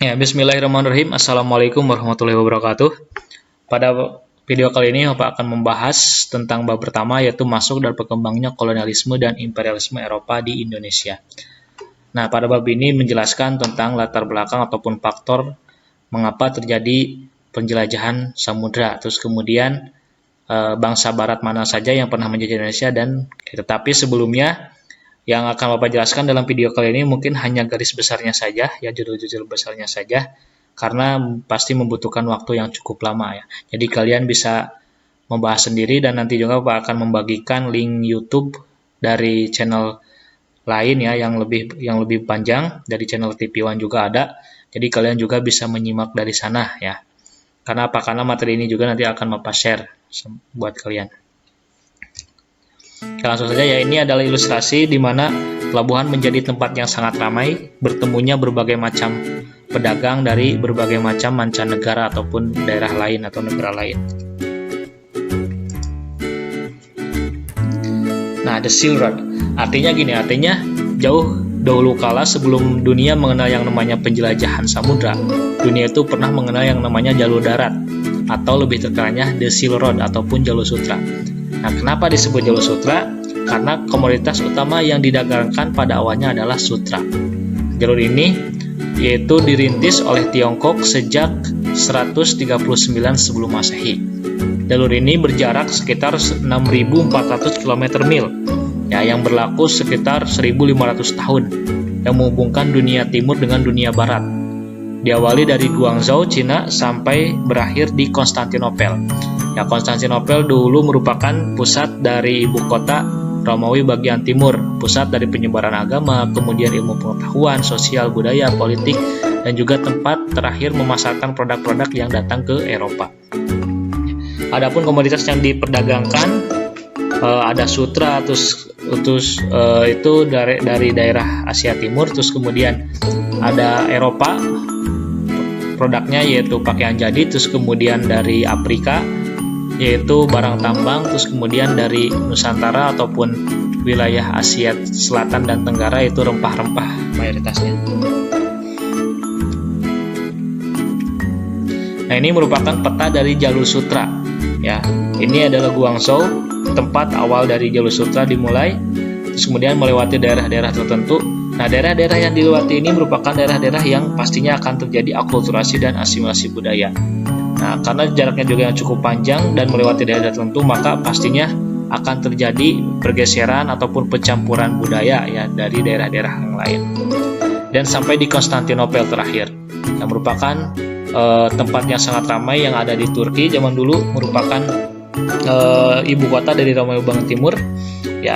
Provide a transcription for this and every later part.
Ya, bismillahirrahmanirrahim. Assalamualaikum warahmatullahi wabarakatuh. Pada video kali ini Bapak akan membahas tentang bab pertama, yaitu masuk dan berkembangnya kolonialisme dan imperialisme Eropa di Indonesia. Nah, pada bab ini menjelaskan tentang latar belakang ataupun faktor mengapa terjadi penjelajahan samudra, terus kemudian bangsa barat mana saja yang pernah menjajah Indonesia, dan tetapi sebelumnya yang akan Bapak jelaskan dalam video kali ini mungkin hanya garis besarnya saja, ya judul-judul besarnya saja, karena pasti membutuhkan waktu yang cukup lama ya. Jadi kalian bisa membahas sendiri, dan nanti juga Bapak akan membagikan link YouTube dari channel lain ya yang lebih panjang, dari channel TV One juga ada. Jadi kalian juga bisa menyimak dari sana ya. Karena apa? Karena materi ini juga nanti akan Bapak share buat kalian. Langsung saja ya, ini adalah ilustrasi di mana pelabuhan menjadi tempat yang sangat ramai, bertemunya berbagai macam pedagang dari berbagai macam mancanegara ataupun daerah lain atau negara lain. Nah, the Silk Road artinya gini, artinya jauh dahulu kala sebelum dunia mengenal yang namanya penjelajahan samudra, dunia itu pernah mengenal yang namanya jalur darat, atau lebih terkenalnya the Silk Road ataupun jalur sutra. Nah, kenapa disebut jalur sutra? Karena komoditas utama yang didagangkan pada awalnya adalah sutra. Jalur ini yaitu dirintis oleh Tiongkok sejak 139 sebelum Masehi. Jalur ini berjarak sekitar 6.400 km mil, ya, yang berlaku sekitar 1.500 tahun, yang menghubungkan dunia timur dengan dunia barat. Diawali dari Guangzhou, Cina, sampai berakhir di Konstantinopel. Ya, Konstantinopel dulu merupakan pusat dari ibu kota Romawi bagian timur, pusat dari penyebaran agama, kemudian ilmu pengetahuan, sosial, budaya, politik, dan juga tempat terakhir memasarkan produk-produk yang datang ke Eropa. Adapun komoditas yang diperdagangkan ada sutra, terus itu dari daerah Asia Timur, terus kemudian ada Eropa, produknya yaitu pakaian jadi, terus kemudian dari Afrika yaitu barang tambang, terus kemudian dari Nusantara ataupun wilayah Asia Selatan dan Tenggara itu rempah-rempah mayoritasnya. Nah, ini merupakan peta dari jalur sutra ya. Ini adalah Guangzhou, tempat awal dari jalur sutra dimulai, terus kemudian melewati daerah-daerah tertentu. Nah, daerah-daerah yang dilewati ini merupakan daerah-daerah yang pastinya akan terjadi akulturasi dan asimilasi budaya. Nah, karena jaraknya juga yang cukup panjang dan melewati daerah tertentu, maka pastinya akan terjadi pergeseran ataupun pencampuran budaya ya dari daerah-daerah yang lain. Dan sampai di Konstantinopel terakhir, yang merupakan tempat yang sangat ramai yang ada di Turki zaman dulu, merupakan ibu kota dari Romawi bagian timur. Ya,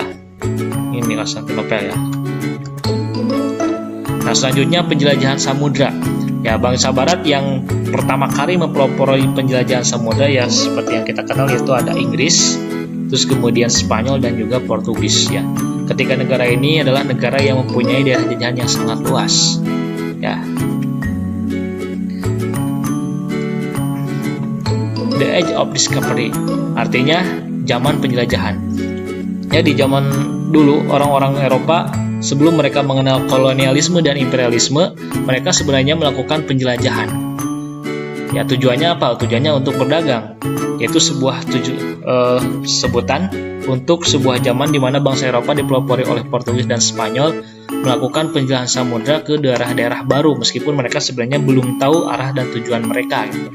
ini Konstantinopel ya. Nah, selanjutnya penjelajahan samudra. Ya, bangsa barat yang pertama kali mempelopori penjelajahan samudra ya seperti yang kita kenal yaitu ada Inggris, terus kemudian Spanyol dan juga Portugis ya. Ketiga negara ini adalah negara yang mempunyai daerah jajahan yang sangat luas. Ya. The Age of Discovery artinya zaman penjelajahan. Ya, di zaman dulu orang-orang Eropa sebelum mereka mengenal kolonialisme dan imperialisme, mereka sebenarnya melakukan penjelajahan. Ya, tujuannya apa? Tujuannya untuk berdagang, yaitu sebuah sebutan untuk sebuah zaman di mana bangsa Eropa dipelopori oleh Portugis dan Spanyol melakukan penjelajahan samudra ke daerah-daerah baru, meskipun mereka sebenarnya belum tahu arah dan tujuan mereka. Gitu.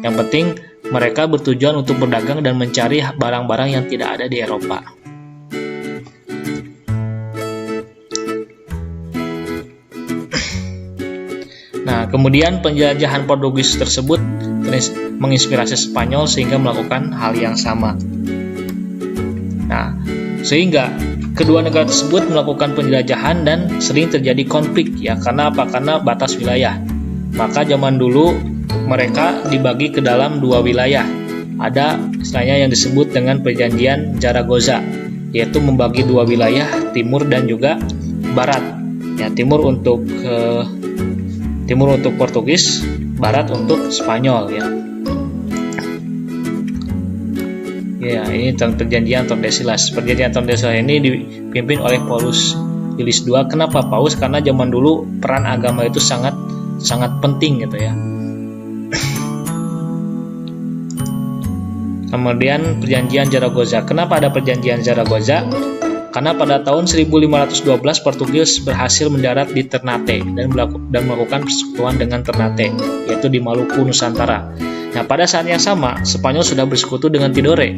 Yang penting mereka bertujuan untuk berdagang dan mencari barang-barang yang tidak ada di Eropa. Nah, kemudian penjelajahan Portugis tersebut menginspirasi Spanyol sehingga melakukan hal yang sama. Nah, sehingga kedua negara tersebut melakukan penjelajahan dan sering terjadi konflik ya. Karena apa? Karena batas wilayah. Maka zaman dulu mereka dibagi ke dalam dua wilayah. Ada istilahnya yang disebut dengan perjanjian Zaragoza, yaitu membagi dua wilayah, timur dan juga barat. Ya, timur untuk Portugis, barat untuk Spanyol ya. Ya, ini perjanjian Tordesillas. Perjanjian Tordesillas ini dipimpin oleh Paulus Julius II. Kenapa Paus? Karena zaman dulu peran agama itu sangat sangat penting gitu ya. Kemudian perjanjian Zaragoza. Kenapa ada perjanjian Zaragoza? Karena pada tahun 1512 Portugis berhasil mendarat di Ternate dan melakukan persekutuan dengan Ternate, yaitu di Maluku, Nusantara. Nah, pada saat yang sama, Spanyol sudah bersekutu dengan Tidore.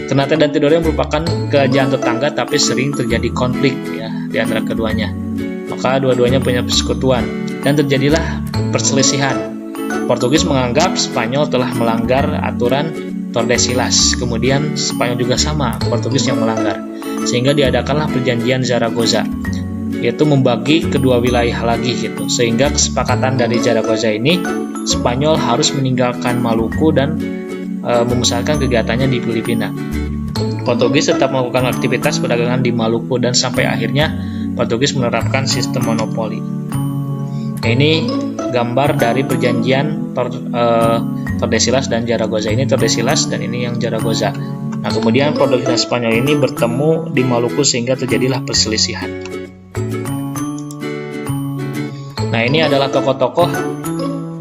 Ternate dan Tidore merupakan kerajaan tetangga, tapi sering terjadi konflik ya di antara keduanya. Maka dua-duanya punya persekutuan dan terjadilah perselisihan. Portugis menganggap Spanyol telah melanggar aturan Tordesillas. Kemudian Spanyol juga sama, Portugis yang melanggar. Sehingga diadakanlah perjanjian Zaragoza, yaitu membagi kedua wilayah lagi gitu. Sehingga kesepakatan dari Zaragoza ini, Spanyol harus meninggalkan Maluku dan memusatkan kegiatannya di Filipina. Portugis tetap melakukan aktivitas perdagangan di Maluku dan sampai akhirnya Portugis menerapkan sistem monopoli. Nah, ini gambar dari perjanjian Tordesillas dan Zaragoza. Ini Tordesillas dan ini yang Zaragoza. Nah, kemudian Portugis dan Spanyol ini bertemu di Maluku sehingga terjadilah perselisihan. Nah, ini adalah tokoh-tokoh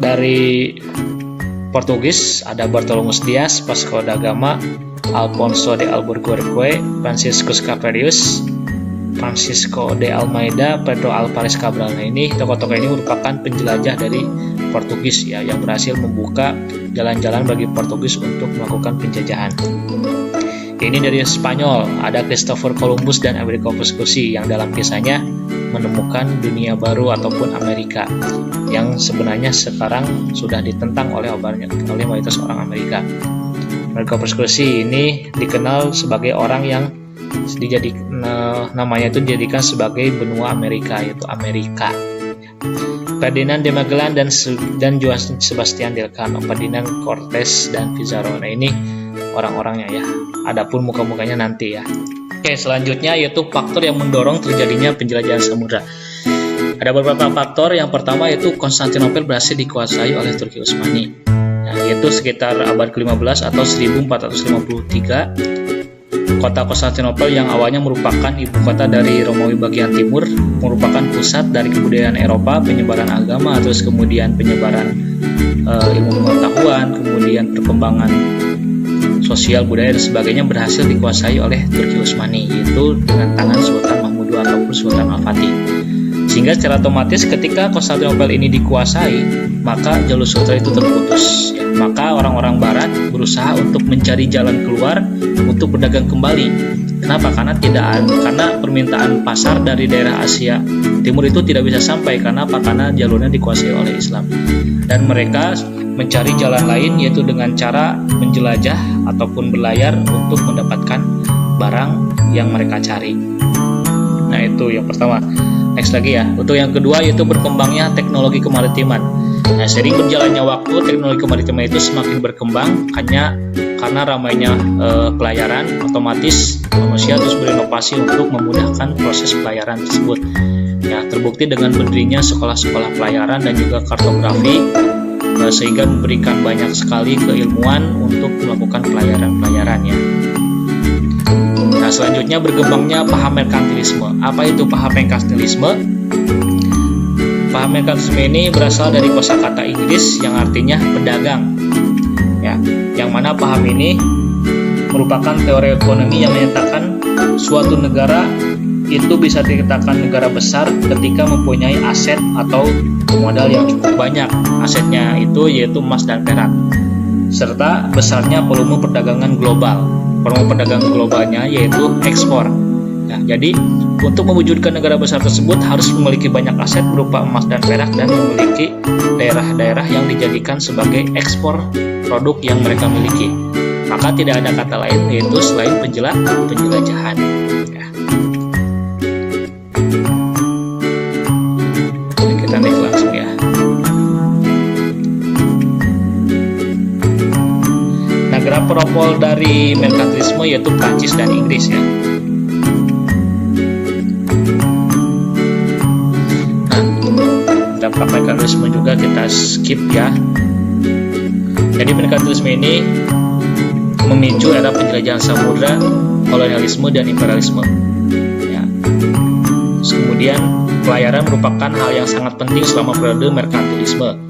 dari Portugis. Ada Bartolomeus Dias, Vasco da Gama, Alfonso de Albuquerque, Francisco Caperius, Francisco de Almeida, Pedro Alvarez Cabral. Nah, ini tokoh-tokoh ini merupakan penjelajah dari Portugis ya, yang berhasil membuka jalan-jalan bagi Portugis untuk melakukan penjajahan. Ini dari Spanyol, ada Christopher Columbus dan Amerigo Vespucci yang dalam kisahnya menemukan dunia baru ataupun Amerika yang sebenarnya sekarang sudah ditentang oleh mayoritas orang Amerika. Amerigo Vespucci ini dikenal sebagai orang yang namanya itu dijadikan sebagai benua Amerika, yaitu Amerika. Ferdinand de Magellan dan Juan Sebastian Elcano, Ferdinand Cortés dan Pizarro. Nah, ini orang-orangnya ya. Adapun muka-mukanya nanti ya. Oke, selanjutnya yaitu faktor yang mendorong terjadinya penjelajahan samudra. Ada beberapa faktor. Yang pertama yaitu Konstantinopel berhasil dikuasai oleh Turki Utsmani. Nah, yaitu sekitar abad ke-15 atau 1453. Kota Konstantinopel yang awalnya merupakan ibu kota dari Romawi bagian timur, merupakan pusat dari kebudayaan Eropa, penyebaran agama, terus kemudian penyebaran ilmu pengetahuan, kemudian perkembangan sosial, budaya, dan sebagainya berhasil dikuasai oleh Turki Utsmani, yaitu dengan tangan Sultan Mahmud II ataupun Sultan Al-Fatih. Sehingga secara otomatis ketika Konstantinopel ini dikuasai, maka jalur sutra itu terputus. Ya, maka orang-orang Barat berusaha untuk mencari jalan keluar untuk berdagang kembali. Kenapa? Karena permintaan pasar dari daerah Asia Timur itu tidak bisa sampai. Karena jalurnya dikuasai oleh Islam. Dan mereka mencari jalan lain, yaitu dengan cara menjelajah ataupun berlayar untuk mendapatkan barang yang mereka cari. Nah, itu yang pertama. Next lagi ya, untuk yang kedua yaitu berkembangnya teknologi kemaritiman. Nah, sering berjalannya waktu, teknologi kemaritiman itu semakin berkembang karena ramainya pelayaran, otomatis manusia terus berinovasi untuk memudahkan proses pelayaran tersebut. Ya, terbukti dengan berdirinya sekolah-sekolah pelayaran dan juga kartografi, sehingga memberikan banyak sekali keilmuan untuk melakukan pelayaran ya. Nah, selanjutnya berkembangnya paham merkantilisme. Apa itu paham merkantilisme? Paham merkantilisme ini berasal dari kosakata Inggris yang artinya pedagang. Ya, yang mana paham ini merupakan teori ekonomi yang menyatakan suatu negara itu bisa dikatakan negara besar ketika mempunyai aset atau modal yang cukup banyak. Asetnya itu yaitu emas dan perak, serta besarnya volume perdagangan global. Volume perdagangan globalnya yaitu ekspor. Nah, jadi untuk mewujudkan negara besar tersebut harus memiliki banyak aset berupa emas dan perak dan memiliki daerah-daerah yang dijadikan sebagai ekspor produk yang mereka miliki. Maka tidak ada kata lain yaitu selain penjelajahan. Ya. Kita next langsung ya. Negara pelopor dari merkantilisme yaitu Prancis dan Inggris ya. Nah, dampak merkantilisme juga kita skip ya. Jadi merkantilisme ini memicu era penjelajahan samudra, kolonialisme dan imperialisme. Ya. Terus kemudian pelayaran merupakan hal yang sangat penting selama periode merkantilisme.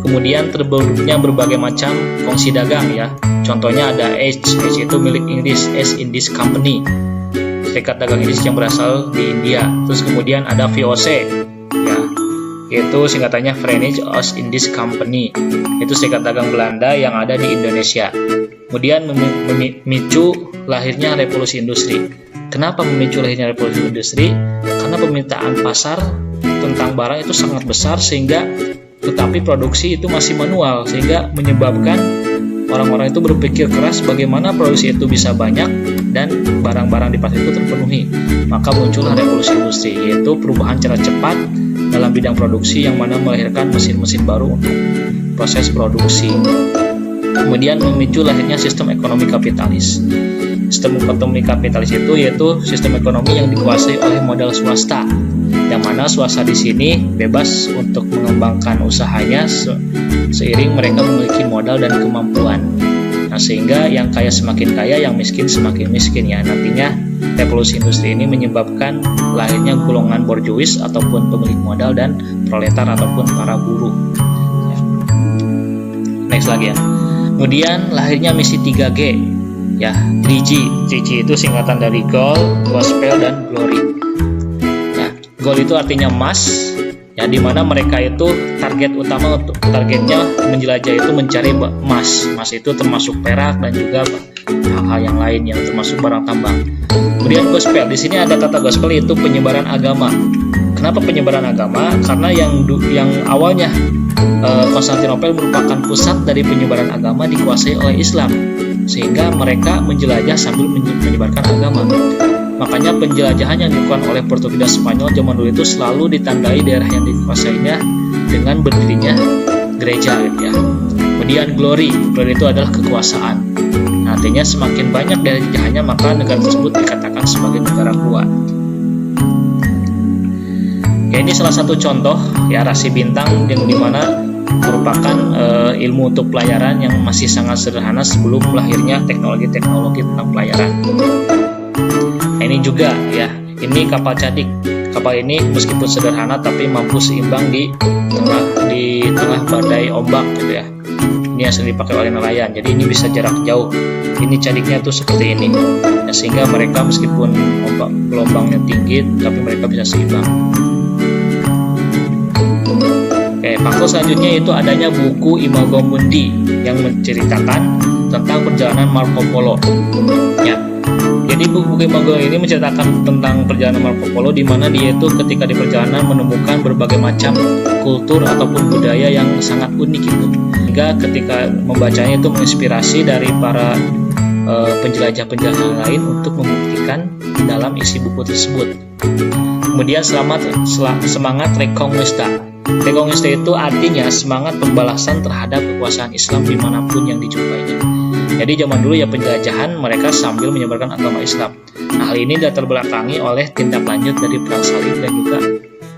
Kemudian terbentuknya berbagai macam fungsi dagang ya. Contohnya ada H itu milik Inggris, East Indies Company, Serikat Dagang Inggris yang berasal di India. Terus kemudian ada VOC ya, yaitu singkatannya Verenigd Oost Indies Company, itu serikat dagang Belanda yang ada di Indonesia. Kemudian memicu lahirnya revolusi industri. Kenapa memicu lahirnya revolusi industri? Karena permintaan pasar tentang barang itu sangat besar, tetapi produksi itu masih manual, sehingga menyebabkan orang-orang itu berpikir keras bagaimana produksi itu bisa banyak dan barang-barang di pasar itu terpenuhi. Maka muncullah revolusi industri, yaitu perubahan secara cepat dalam bidang produksi yang mana melahirkan mesin-mesin baru untuk proses produksi. Kemudian memicu lahirnya sistem ekonomi kapitalis. Sistem ekonomi kapitalis itu yaitu sistem ekonomi yang dikuasai oleh modal swasta, yang mana swasta di sini bebas untuk mengembangkan usahanya seiring mereka memiliki modal dan kemampuan. Nah, sehingga yang kaya semakin kaya, yang miskin semakin miskin ya. Nantinya revolusi industri ini menyebabkan lahirnya golongan borjuis ataupun pemilik modal dan proletar ataupun para buruh. Next lagi ya. Kemudian lahirnya misi 3G ya, 3G. 3G itu singkatan dari Gold, Gospel, dan Glory. Nah, Gold itu artinya emas, ya, di mana mereka itu targetnya menjelajah itu mencari emas. Emas itu termasuk perak dan juga hal-hal yang lain yang termasuk barang tambang. Kemudian Gospel, di sini ada kata Gospel yaitu penyebaran agama. Kenapa penyebaran agama? Karena yang awalnya Konstantinopel merupakan pusat dari penyebaran agama dikuasai oleh Islam, sehingga mereka menjelajah sambil menyebarkan agama. Makanya penjelajahan yang dilakukan oleh Portugis dan Spanyol zaman dulu itu selalu ditandai daerah yang dikuasainya dengan berdirinya gereja ya. Kemudian Glory itu adalah kekuasaan. Nah, artinya semakin banyak daerah jajahannya maka negara tersebut dikatakan sebagai negara kuat. Ya, ini salah satu contoh ya rasi bintang yang dimana merupakan ilmu untuk pelayaran yang masih sangat sederhana sebelum lahirnya teknologi-teknologi tentang pelayaran. Nah, ini juga ya, ini kapal Cadik. Kapal ini meskipun sederhana tapi mampu seimbang di tengah badai ombak gitu ya. Ini yang sering dipakai oleh nelayan. Jadi ini bisa jarak jauh. Ini Cadiknya tuh seperti ini. Ya, sehingga mereka meskipun gelombangnya tinggi tapi mereka bisa seimbang. Faktor selanjutnya itu adanya buku Imago Mundi yang menceritakan tentang perjalanan Marco Polo. Ya, jadi buku Imago ini menceritakan tentang perjalanan Marco Polo, di mana dia itu ketika di perjalanan menemukan berbagai macam kultur ataupun budaya yang sangat unik itu. Hingga ketika membacanya itu menginspirasi dari para penjelajah-penjelajah lain untuk membuktikan dalam isi buku tersebut. Kemudian semangat Reconquista. Reconquista itu artinya semangat pembalasan terhadap kekuasaan Islam dimanapun yang dijumpai. Jadi zaman dulu ya penjelajahan mereka sambil menyebarkan agama Islam. Nah, hal ini latar belakangi oleh tindak lanjut dari perang salib dan juga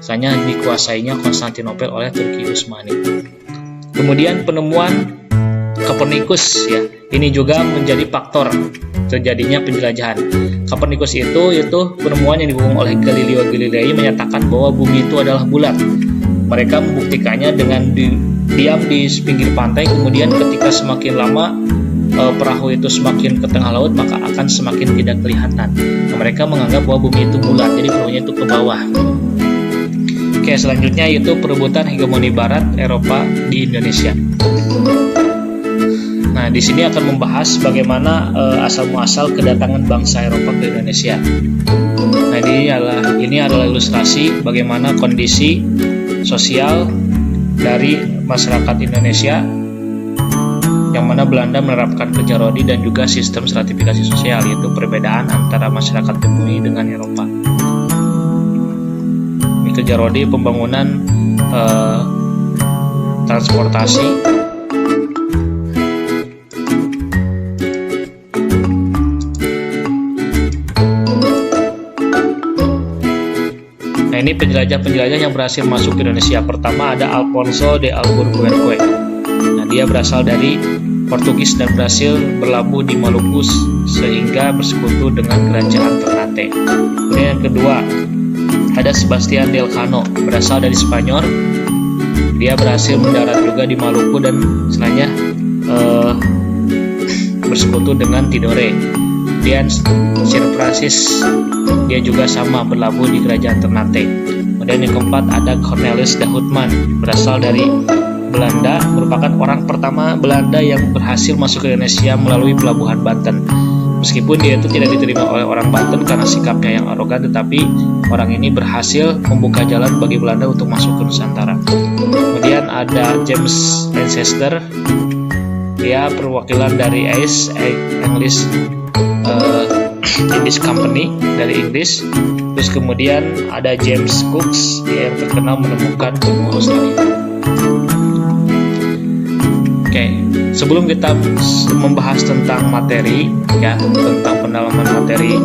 misalnya dikuasainya Konstantinopel oleh Turki Utsmani. Kemudian penemuan Copernicus ya, ini juga menjadi faktor terjadinya penjelajahan. Copernicus itu penemuan yang didukung oleh Galileo Galilei menyatakan bahwa bumi itu adalah bulat. Mereka membuktikannya dengan diam di pinggir pantai, kemudian ketika semakin lama perahu itu semakin ke tengah laut maka akan semakin tidak kelihatan. Nah, mereka menganggap bahwa bumi itu bulat, jadi perahunya itu ke bawah. Oke, selanjutnya yaitu perebutan hegemoni Barat Eropa di Indonesia. Nah, di sini akan membahas bagaimana asal muasal kedatangan bangsa Eropa ke Indonesia. Nah, ini adalah ilustrasi bagaimana kondisi sosial dari masyarakat Indonesia yang mana Belanda menerapkan kerja rodi dan juga sistem stratifikasi sosial, yaitu perbedaan antara masyarakat pribumi dengan Eropa. Kerja rodi, pembangunan transportasi, nah ini penjelajah-penjelajah yang berhasil masuk ke Indonesia. Pertama ada Alfonso de Albuquerque. Nah, dia berasal dari Portugis dan berhasil berlabuh di Maluku sehingga bersekutu dengan kerajaan Ternate. Kemudian yang kedua ada Sebastian Elcano, berasal dari Spanyol. Dia berhasil mendarat juga di Maluku dan setelahnya bersekutu dengan Tidore. Kemudian Sir Francis, dia juga sama berlabuh di kerajaan Ternate. Kemudian yang keempat ada Cornelis de Houtman, berasal dari Belanda, merupakan orang pertama Belanda yang berhasil masuk ke Indonesia melalui pelabuhan Banten. Meskipun dia itu tidak diterima oleh orang Banten karena sikapnya yang arogan, tetapi orang ini berhasil membuka jalan bagi Belanda untuk masuk ke Nusantara. Kemudian ada James Lancaster, dia perwakilan dari English Indies Company dari Inggris. Terus kemudian ada James Cook, dia yang terkenal menemukan benua Australia. Oke, sebelum kita membahas tentang materi, ya, tentang pendalaman materi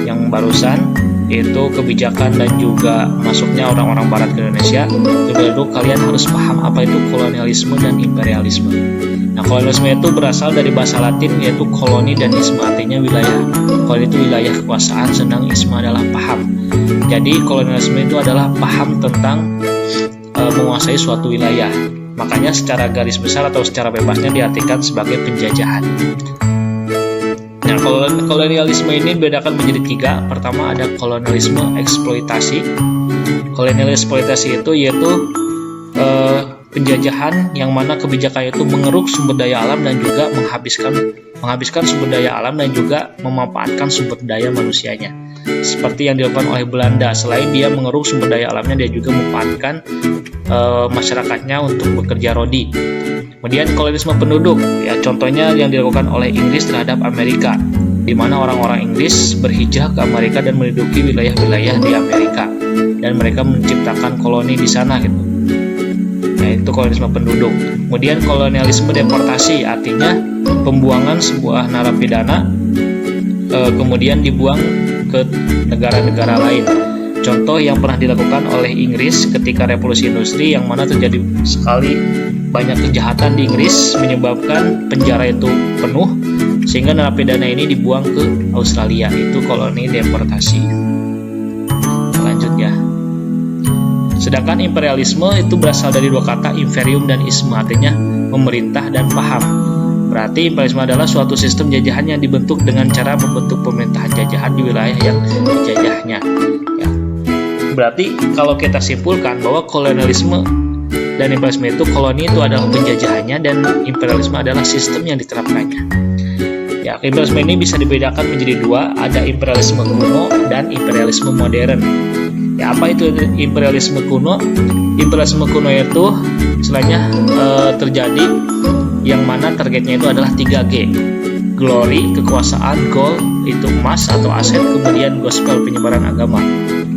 yang barusan, yaitu kebijakan dan juga masuknya orang-orang Barat ke Indonesia, terlebih dahulu kalian harus paham apa itu kolonialisme dan imperialisme. Nah, kolonialisme itu berasal dari bahasa Latin, yaitu koloni dan isme, artinya wilayah. Koloni itu wilayah kekuasaan, sedang isme adalah paham. Jadi kolonialisme itu adalah paham tentang menguasai suatu wilayah. Makanya secara garis besar atau secara bebasnya diartikan sebagai penjajahan. Nah, kolonialisme ini dibedakan menjadi tiga. Pertama ada kolonialisme eksploitasi. Kolonialisme eksploitasi itu yaitu penjajahan yang mana kebijakan itu mengeruk sumber daya alam dan juga menghabiskan sumber daya alam dan juga memanfaatkan sumber daya manusianya. Seperti yang dilakukan oleh Belanda, selain dia mengeruk sumber daya alamnya, dia juga memanfaatkan masyarakatnya untuk bekerja rodi. Kemudian kolonialisme penduduk, ya contohnya yang dilakukan oleh Inggris terhadap Amerika, di mana orang-orang Inggris berhijrah ke Amerika dan menduduki wilayah-wilayah di Amerika, dan mereka menciptakan koloni di sana gitu. Nah, itu kolonialisme penduduk. Kemudian kolonialisme deportasi, artinya pembuangan sebuah narapidana kemudian dibuang ke negara-negara lain. Contoh yang pernah dilakukan oleh Inggris ketika revolusi industri, yang mana terjadi sekali banyak kejahatan di Inggris menyebabkan penjara itu penuh sehingga narapidana ini dibuang ke Australia. Itu koloni deportasi. Lanjut ya. Sedangkan imperialisme itu berasal dari dua kata, imperium dan isme, artinya memerintah dan paham. Berarti imperialisme adalah suatu sistem jajahan yang dibentuk dengan cara membentuk pemerintahan jajahan di wilayah yang dijajahnya. Ya. Berarti kalau kita simpulkan bahwa kolonialisme dan imperialisme itu, koloni itu adalah penjajahannya dan imperialisme adalah sistem yang diterapkannya. Ya, imperialisme ini bisa dibedakan menjadi dua, ada imperialisme kuno dan imperialisme modern. Ya, apa itu imperialisme kuno? Imperialisme kuno itu istilahnya terjadi yang mana targetnya itu adalah 3G. Glory, kekuasaan, gold, itu emas atau aset, kemudian gospel, penyebaran agama.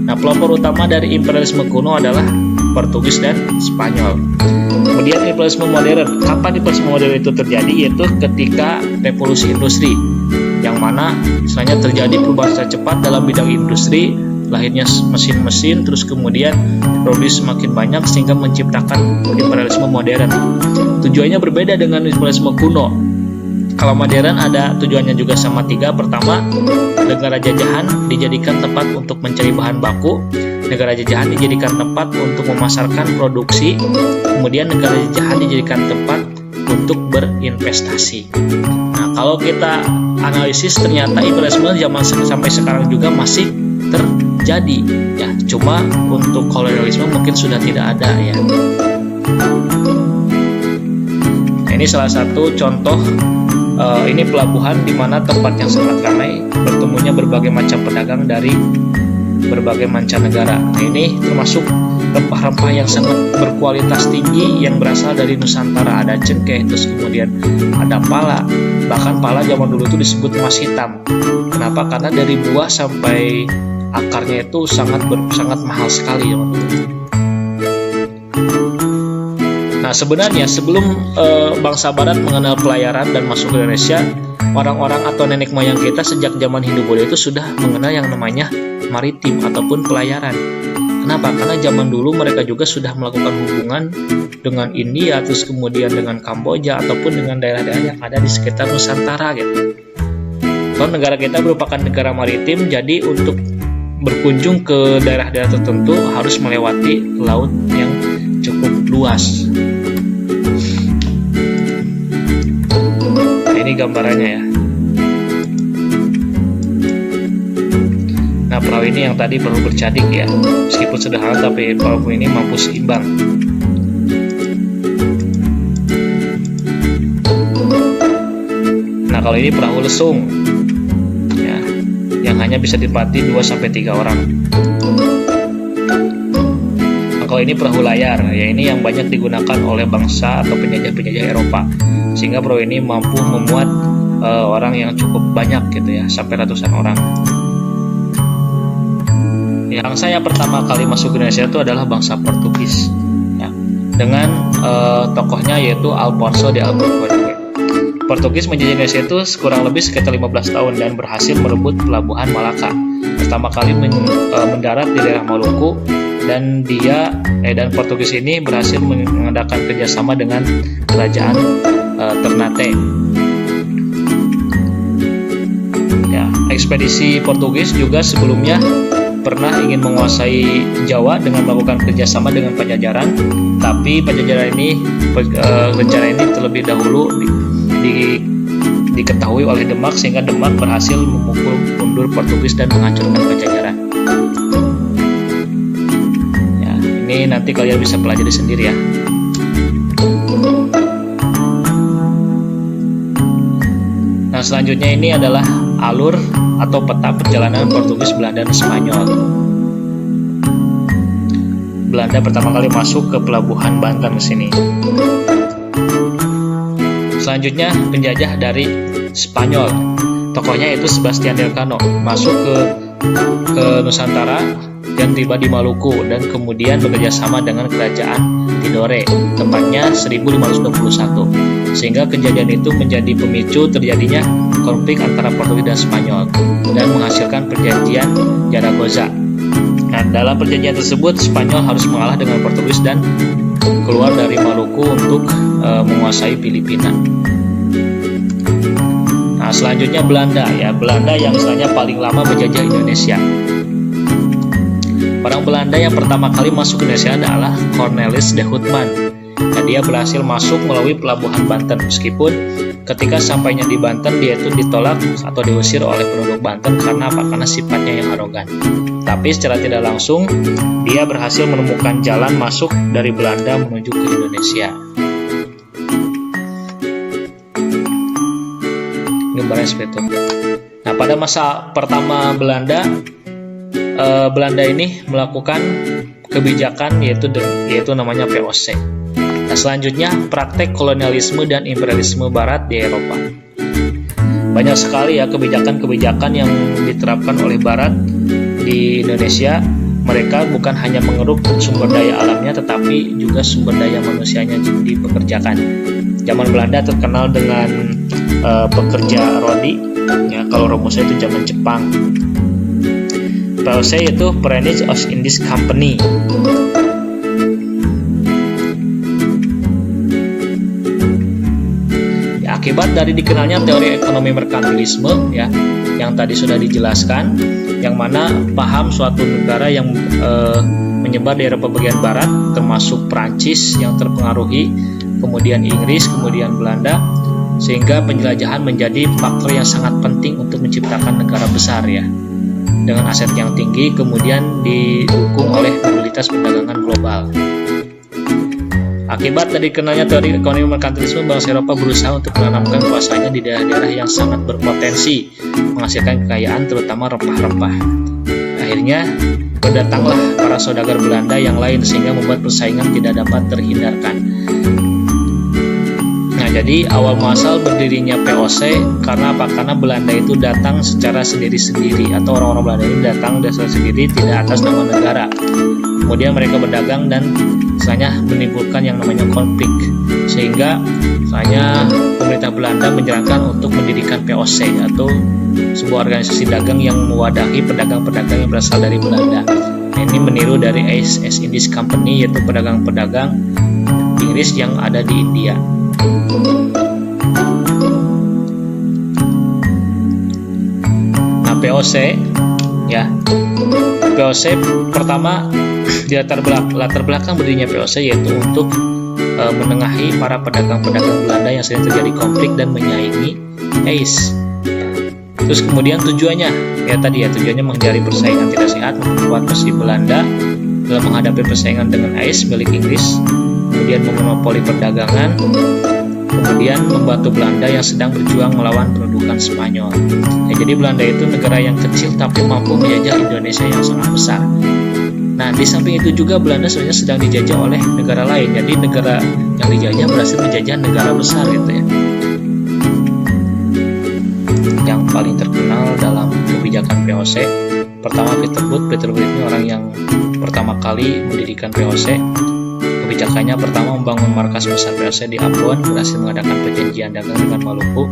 Nah, pelopor utama dari imperialisme kuno adalah Portugis dan Spanyol. Kemudian imperialisme modern. Kapan imperialisme modern itu terjadi? Yaitu ketika revolusi industri, yang mana istilahnya terjadi perubahan secara cepat dalam bidang industri, lahirnya mesin-mesin, terus kemudian produksi semakin banyak sehingga menciptakan imperialisme modern. Tujuannya berbeda dengan imperialisme kuno. Kalau modern ada tujuannya juga sama tiga. Pertama, negara jajahan dijadikan tempat untuk mencari bahan baku. Negara jajahan dijadikan tempat untuk memasarkan produksi. Kemudian negara jajahan dijadikan tempat untuk berinvestasi. Nah, kalau kita analisis ternyata imperialisme zaman sampai sekarang juga masih terjadi. Ya, cuma untuk kolonialisme mungkin sudah tidak ada ya. Ini salah satu contoh. Ini pelabuhan di mana tempat yang sangat ramai, bertemunya berbagai macam pedagang dari berbagai mancanegara. Nah, ini termasuk rempah-rempah yang sangat berkualitas tinggi yang berasal dari Nusantara. Ada cengkeh, terus kemudian ada pala. Bahkan pala zaman dulu itu disebut emas hitam. Kenapa? Karena dari buah sampai akarnya itu sangat mahal sekali ya. Nah, sebenarnya sebelum bangsa Barat mengenal pelayaran dan masuk ke Indonesia, orang-orang atau nenek moyang kita sejak zaman Hindu-Buddha itu sudah mengenal yang namanya maritim ataupun pelayaran. Kenapa? Karena zaman dulu mereka juga sudah melakukan hubungan dengan India, terus kemudian dengan Kamboja ataupun dengan daerah-daerah yang ada di sekitar Nusantara gitu. Kalau negara kita merupakan negara maritim, jadi untuk berkunjung ke daerah-daerah tertentu harus melewati laut yang cukup luas. Nah, ini gambarannya ya. Nah, perahu ini yang tadi perahu bercadik ya, meskipun sederhana tapi perahu ini mampu seimbang. Nah, kalau ini perahu lesung ya, yang hanya bisa ditempati 2-3 orang. Nah, kalau ini perahu layar ya, ini yang banyak digunakan oleh bangsa atau penjajah-penjajah Eropa, sehingga perahu ini mampu memuat orang yang cukup banyak gitu ya, sampai ratusan orang. Bangsa yang pertama kali masuk ke Indonesia itu adalah bangsa Portugis ya, dengan tokohnya yaitu Alfonso de Albuquerque. Portugis menjajah Indonesia itu kurang lebih sekitar 15 tahun dan berhasil merebut pelabuhan Malaka. Pertama kali mendarat di daerah Maluku, dan Portugis ini berhasil mengadakan kerjasama dengan kerajaan Ternate. Ya, ekspedisi Portugis juga sebelumnya pernah ingin menguasai Jawa dengan melakukan kerjasama dengan Pajajaran, tapi Pajajaran ini rencana ini terlebih dahulu diketahui oleh Demak, sehingga Demak berhasil memukul mundur Portugis dan menghancurkan Pajajaran. Ya, ini nanti kalian bisa pelajari sendiri ya. Nah, selanjutnya ini adalah alur atau peta perjalanan Portugis, Belanda, dan Spanyol. Belanda pertama kali masuk ke pelabuhan Banten ke sini. Selanjutnya penjajah dari Spanyol, tokohnya itu Sebastian Elcano, masuk ke Nusantara dan tiba di Maluku, dan kemudian bekerja sama dengan kerajaan Tidore, tepatnya 1521, sehingga kejadian itu menjadi pemicu terjadinya konflik antara Portugis dan Spanyol dan menghasilkan perjanjian Zaragoza. Nah, dalam perjanjian tersebut Spanyol harus mengalah dengan Portugis dan keluar dari Maluku untuk menguasai Filipina. Nah, selanjutnya Belanda ya, Belanda yang istilahnya paling lama menjajah Indonesia. Orang Belanda yang pertama kali masuk ke Indonesia adalah Cornelis de Houtman. Nah, dia berhasil masuk melalui pelabuhan Banten, meskipun ketika sampainya di Banten dia itu ditolak atau diusir oleh penduduk Banten karena sifatnya yang arogan. Tapi secara tidak langsung dia berhasil menemukan jalan masuk dari Belanda menuju ke Indonesia. Gambarnya seperti itu. Nah, pada masa pertama Belanda ini melakukan kebijakan yaitu namanya VOC. Nah, selanjutnya praktek kolonialisme dan imperialisme Barat di Eropa. Banyak sekali ya kebijakan-kebijakan yang diterapkan oleh Barat di Indonesia. Mereka bukan hanya mengeruk sumber daya alamnya, tetapi juga sumber daya manusianya dipekerjakan. Zaman Belanda terkenal dengan pekerja rodi, ya, kalau rumusnya itu zaman Jepang. VOC itu Foreign Indies Company. Ya, akibat dari dikenalnya teori ekonomi merkantilisme ya, yang tadi sudah dijelaskan, yang mana paham suatu negara yang menyebar di Eropa bagian barat, termasuk Prancis yang terpengaruhi, kemudian Inggris, kemudian Belanda, sehingga penjelajahan menjadi faktor yang sangat penting untuk menciptakan negara besar ya, dengan aset yang tinggi, kemudian didukung oleh mobilitas perdagangan global. Akibat dari kenalnya teori ekonomi merkantilisme, bangsa Eropa berusaha untuk menanamkan kuasanya di daerah-daerah yang sangat berpotensi menghasilkan kekayaan, terutama rempah-rempah. Akhirnya berdatanglah para saudagar Belanda yang lain, sehingga membuat persaingan tidak dapat terhindarkan. Nah, jadi awal muasal berdirinya VOC karena apa? Karena Belanda itu datang secara sendiri-sendiri, atau orang-orang Belanda ini datang secara sendiri, tidak atas nama negara. Kemudian mereka berdagang dan misalnya menimbulkan yang namanya konflik, sehingga misalnya pemerintah Belanda menyarankan untuk mendirikan VOC atau sebuah organisasi dagang yang mewadahi pedagang-pedagang yang berasal dari Belanda. Ini meniru dari East Indies Company, yaitu pedagang-pedagang Inggris yang ada di India. Nah, VOC ya. VOC pertama di latar belakang berdirinya VOC yaitu untuk menengahi para pedagang-pedagang Belanda yang sering terjadi konflik dan menyaingi ACE. Terus kemudian tujuannya menghindari persaingan tidak sehat, memperkuat posisi Belanda dalam menghadapi persaingan dengan ACE milik Inggris, kemudian memonopoli perdagangan, kemudian membantu Belanda yang sedang berjuang melawan pendudukan Spanyol. Ya, jadi Belanda itu negara yang kecil tapi mampu menjajah Indonesia yang sangat besar. Nah, di samping itu juga Belanda sebenarnya sedang dijajah oleh negara lain. Jadi negara yang dijajah berhasil menjajah negara besar gitu ya. Yang paling terkenal dalam kebijakan VOC, pertama Peter Booth ini orang yang pertama kali mendirikan VOC. Kebijakannya pertama membangun markas besar VOC di Ambon, berhasil mengadakan perjanjian dagang dengan Maluku,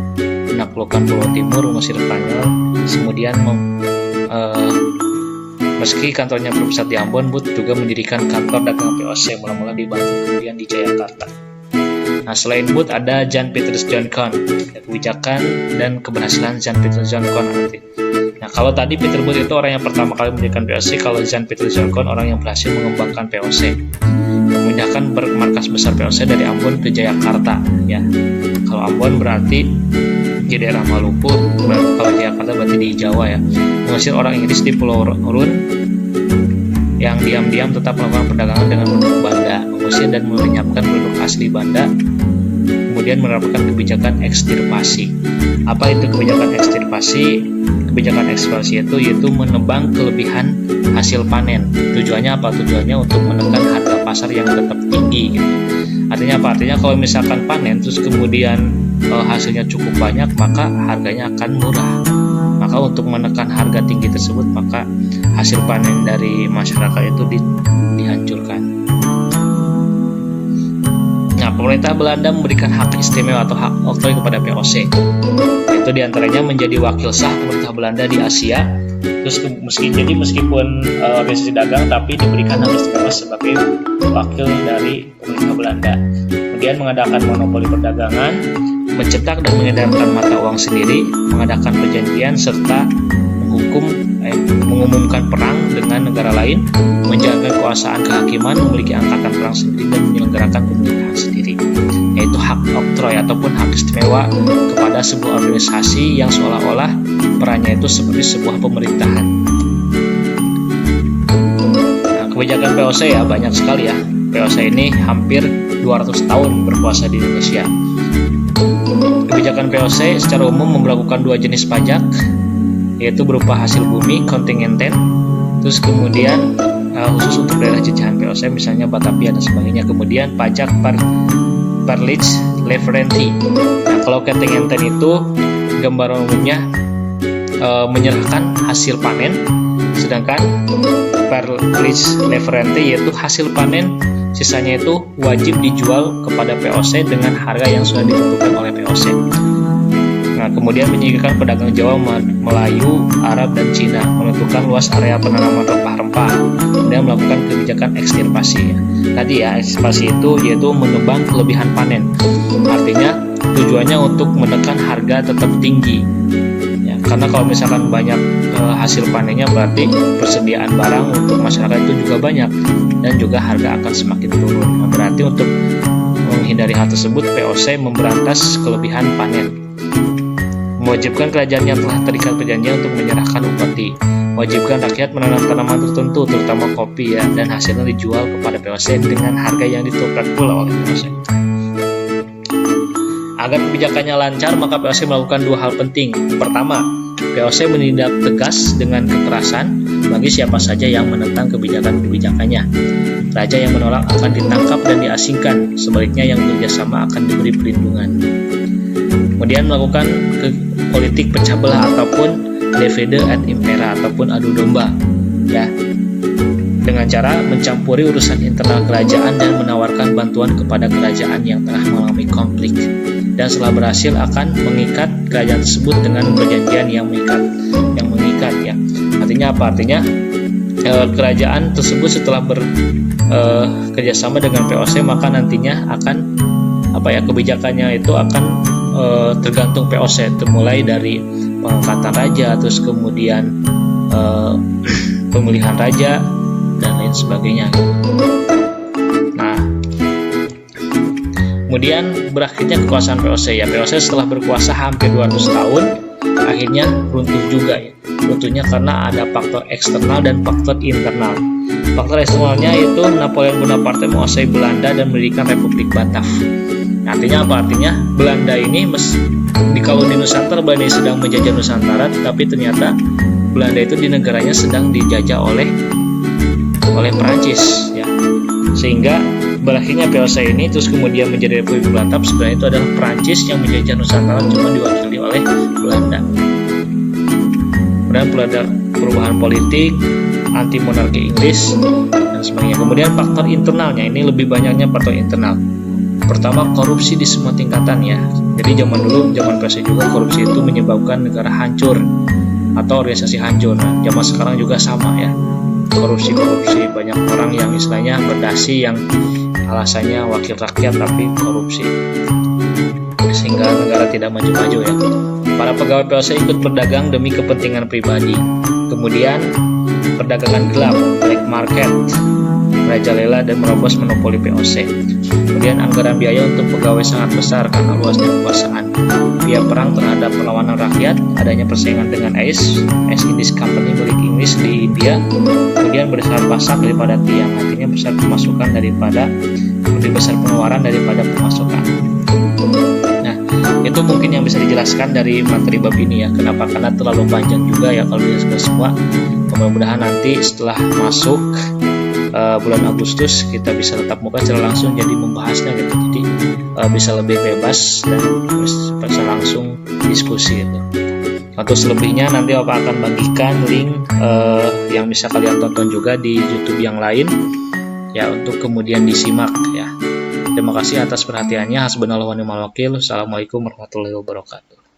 menaklukkan Pulau Timur, Mesir Spanyol. Kemudian meski kantornya berpusat di Ambon, Booth juga mendirikan kantor dagang VOC mula-mula di Bandung, kemudian di Jayakarta. Nah, selain Booth ada Jan Petrus Jonkon, kebijakan dan keberhasilan Jan Petrus Jonkon nanti. Nah, kalau tadi Peter Booth itu orang yang pertama kali mendirikan VOC, kalau Jan Petrus Jonkon orang yang berhasil mengembangkan VOC, memindahkan markas besar VOC dari Ambon ke Jayakarta. Ya, kalau Ambon berarti di daerah Maluku, kalau Jayakarta berarti di Jawa ya. Mengusir orang Inggris di Pulau Run yang diam-diam tetap melakukan perdagangan dengan penduduk Banda, mengusir dan melenyapkan penduduk asli Banda, kemudian menerapkan kebijakan ekstirpasi. Apa itu kebijakan ekstirpasi? Kebijakan ekstirpasi itu yaitu menebang kelebihan hasil panen. Tujuannya apa? Tujuannya untuk menekan harga pasar yang tetap tinggi gitu. Artinya apa? Artinya kalau misalkan panen terus kemudian hasilnya cukup banyak, maka harganya akan murah. Maka untuk menekan harga tinggi tersebut, maka hasil panen dari masyarakat itu dihancurkan. Nah, pemerintah Belanda memberikan hak istimewa atau hak oktroy kepada VOC. Itu diantaranya menjadi wakil sah pemerintah Belanda di Asia. Terus meskipun organisasi dagang, tapi diberikan hak istimewa sebagai wakil dari pemerintah Belanda. Kemudian mengadakan monopoli perdagangan, mencetak dan mengedarkan mata uang sendiri, mengadakan perjanjian serta mengumumkan perang dengan negara lain, menjaga kekuasaan kehakiman, memiliki angkatan perang sendiri dan menyelenggarakan pemerintahan sendiri. Yaitu hak oktroy ataupun hak istimewa kepada sebuah organisasi yang seolah-olah perannya itu seperti sebuah pemerintahan. Nah, kebijakan VOC ya banyak sekali ya. VOC ini hampir 200 tahun berkuasa di Indonesia. Kebijakan VOC secara umum memberlakukan dua jenis pajak, yaitu berupa hasil bumi kontingenten, terus kemudian khusus untuk daerah jajahan VOC misalnya Batavia dan sebagainya. Kemudian pajak Perlich Leverenti. Nah, kalau kontingenten itu gambaran umumnya menyerahkan hasil panen, sedangkan Perlich Leverenti yaitu hasil panen sisanya itu wajib dijual kepada VOC dengan harga yang sudah ditentukan oleh VOC. Nah, kemudian menyingkirkan pedagang Jawa, Melayu, Arab, dan Cina, menentukan luas area penanaman rempah-rempah, dan melakukan kebijakan ekstirpasi. Tadi ya, ekstirpasi itu yaitu menebang kelebihan panen. Artinya tujuannya untuk menekan harga tetap tinggi. Ya, karena kalau misalkan banyak hasil panennya berarti persediaan barang untuk masyarakat itu juga banyak dan juga harga akan semakin turun. Nah, berarti untuk menghindari hal tersebut, VOC memberantas kelebihan panen. Mewajibkan kerajaan yang telah terikat perjanjian untuk menyerahkan upeti. Wajibkan rakyat menanam tanaman tertentu, terutama kopi ya, dan hasilnya dijual kepada VOC dengan harga yang ditetapkan pula oleh VOC. Agar kebijakannya lancar, maka VOC melakukan dua hal penting. Pertama, VOC menindak tegas dengan kekerasan bagi siapa saja yang menentang kebijakan-kebijakannya. Raja yang menolak akan ditangkap dan diasingkan, sebaliknya yang bekerjasama akan diberi perlindungan. Kemudian melakukan politik pecah belah ataupun divide et impera ataupun adu domba, ya, dengan cara mencampuri urusan internal kerajaan dan menawarkan bantuan kepada kerajaan yang tengah mengalami konflik. Dan setelah berhasil akan mengikat kerajaan tersebut dengan perjanjian yang mengikat ya. Artinya apa? Artinya kerajaan tersebut setelah bekerjasama dengan VOC maka nantinya akan kebijakannya itu akan tergantung VOC, mulai dari pengangkatan raja, terus kemudian pemilihan raja dan lain sebagainya. Nah, kemudian berakhirnya kekuasaan VOC ya. VOC setelah berkuasa hampir 200 tahun akhirnya runtuh juga ya. Runtuhnya karena ada faktor eksternal dan faktor internal. Faktor eksternalnya itu Napoleon Bonaparte menguasai Belanda dan mendirikan Republik Batav. Artinya apa? Artinya Belanda ini kalau di Nusantara, Belanda sedang menjajah Nusantara, tetapi ternyata Belanda itu di negaranya sedang dijajah oleh Perancis ya. Sehingga berakhirnya VOC ini terus kemudian menjadi Republik Batav, sebenarnya itu adalah Perancis yang menjajah Nusantara, cuma diwakili oleh Belanda. Kemudian perubahan politik, anti monarki Inggris dan sebagainya. Kemudian faktor internalnya, ini lebih banyaknya faktor internal. Pertama, korupsi di semua tingkatan ya. Jadi zaman dulu, zaman VOC juga, korupsi itu menyebabkan negara hancur atau organisasi hancur. Nah, zaman sekarang juga sama ya. Korupsi banyak orang yang istilahnya berdasi yang alasannya wakil rakyat tapi korupsi, sehingga negara tidak maju-maju ya. Para pegawai VOC ikut berdagang demi kepentingan pribadi. Kemudian perdagangan gelap, black market, merajalela dan merobos monopoli VOC. Kemudian anggaran biaya untuk pegawai sangat besar karena luasnya kekuasaan. Biaya perang terhadap perlawanan rakyat, adanya persaingan dengan East Indies Company milik Inggris di India. Kemudian besar pasar daripada tiang, artinya besar pemasukan daripada lebih besar pengeluaran daripada pemasukan. Nah, itu mungkin yang bisa dijelaskan dari materi bab ini ya. Kenapa? Karena terlalu panjang juga ya kalau dijelaskan semua. Mudah-mudahan nanti setelah masuk bulan Agustus kita bisa tetap muka secara langsung, jadi membahasnya gitu. Jadi bisa lebih bebas dan bisa langsung diskusi gitu. Atau selebihnya nanti Bapak akan bagikan link yang bisa kalian tonton juga di YouTube yang lain ya, untuk kemudian disimak ya. Terima kasih atas perhatiannya. Hasbunallahu wa ni'mal wakil. Assalamualaikum warahmatullahi wabarakatuh.